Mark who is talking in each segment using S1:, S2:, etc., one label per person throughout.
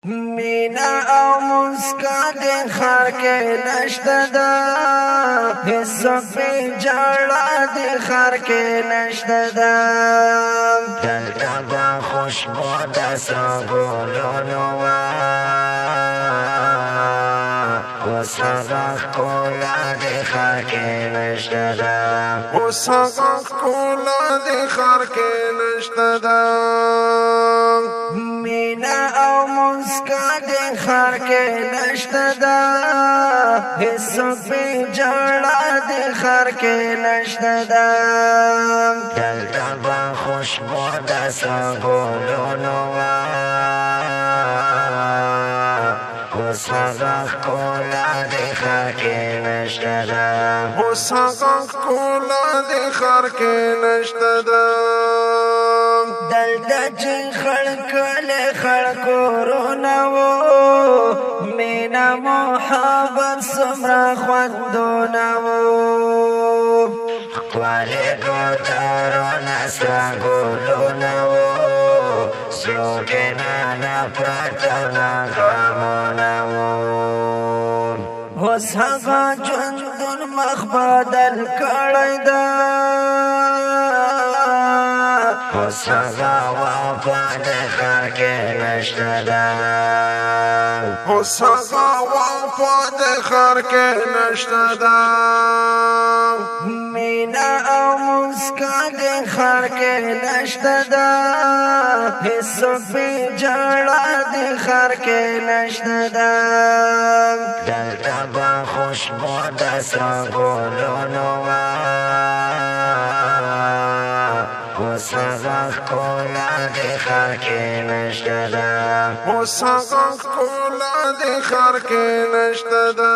S1: مینا او مسکا دې خار کې نشته دا هیڅوک په جړا دې خار کې نشته دا دلته به خوشبو د سګلونو وا اوس هغه ښکلا دې خار کې نشته دا
S2: اوس هغه ښکلا دې خار کې نشته دا
S1: مینا او مسکا دې خار کې نشته دا هیڅوک په جړا دې خار کې نشته دا دلته به خوشبو د سګلونو وا اوس هغه ښکلا دې خار کې نشته دا
S2: اوس هغه ښکلا دې خار کې نشته دا
S1: دلته چې خړکله خړکورونه وو مینا محبت څومره خوندونه وو ښکلې ګوترونه سګلونه وو سوکینه نفرتونه غمونه وو اوس هغه ژوندون مخ بدل کړی ده اوس هغه وفا د خار کې نشته ده
S2: اوس هغه وفا د خار کې نشته ده
S1: مینا او مسکا د خار کې نشته ده هیڅوک په جړا د خار کې نشته ده دلته به خوشبو د سګلونو وا اوس هغه ښکلا دې خار کې نشته ده
S2: اوس هغه ښکلا دې خار کې نشته ده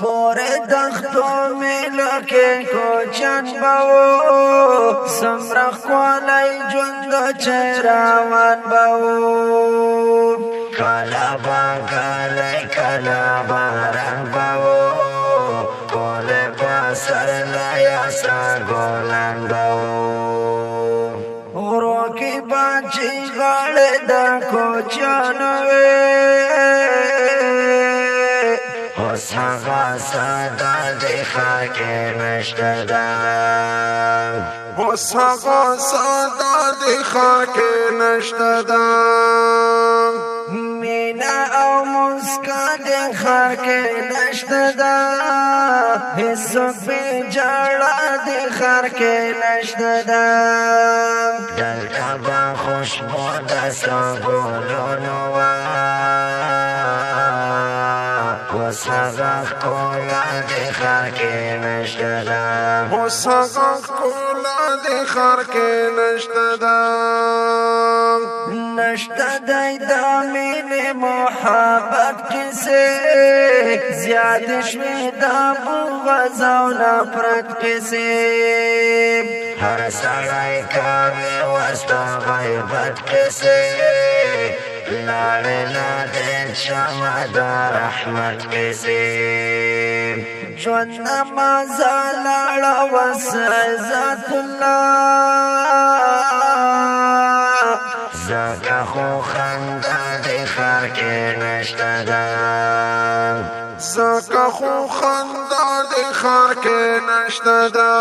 S1: پورې دښتو میلو کې کوچن به وو څومره ښکلی ژوند چې روان به وو کله به ګلی کله باران به وو ښکلی پسرلی سګلان به وو غرو کې به چې غاړې د کوچیانو وې اوس هغه صدا دې خار کې نشته ده
S2: اوس هغه صدا دې خار کې نشته ده
S1: مینا او مسکا دې خار کې نشته ده هیڅوک په جړا دې خار کې نشته ده دلته به خوشبو د سګلونو وا اوس هغه ښکلا دې خار کې نشته ده
S2: اوس هغه ښکلا دې خار کې نشته ده
S1: نشته دی د مینې محبت کیسې زیات شوې د بغض او نفرت کیسې هر سړی کوي وسته غیبت کیسې لاړې نه دې شمه د رحمت کیسې ژوند نمازه لاړه وس عزت الله زکه خو خندا دې خار کې نشته ده
S2: زکه خو خندا دې خار کې نشته ده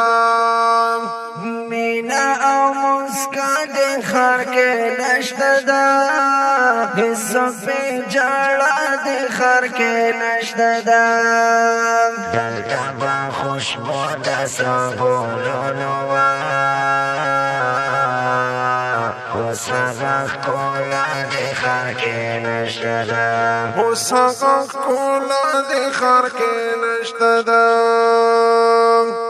S1: مینا او مسکا دې خار کې نشته ده هیڅوک په جړا دې خار کې نشته ده دلته به خوشبو د سګلونو وا اوس هغه ښکلا دې خار کې نشته ده
S2: اوس هغه ښکلا دې خار کې نشته ده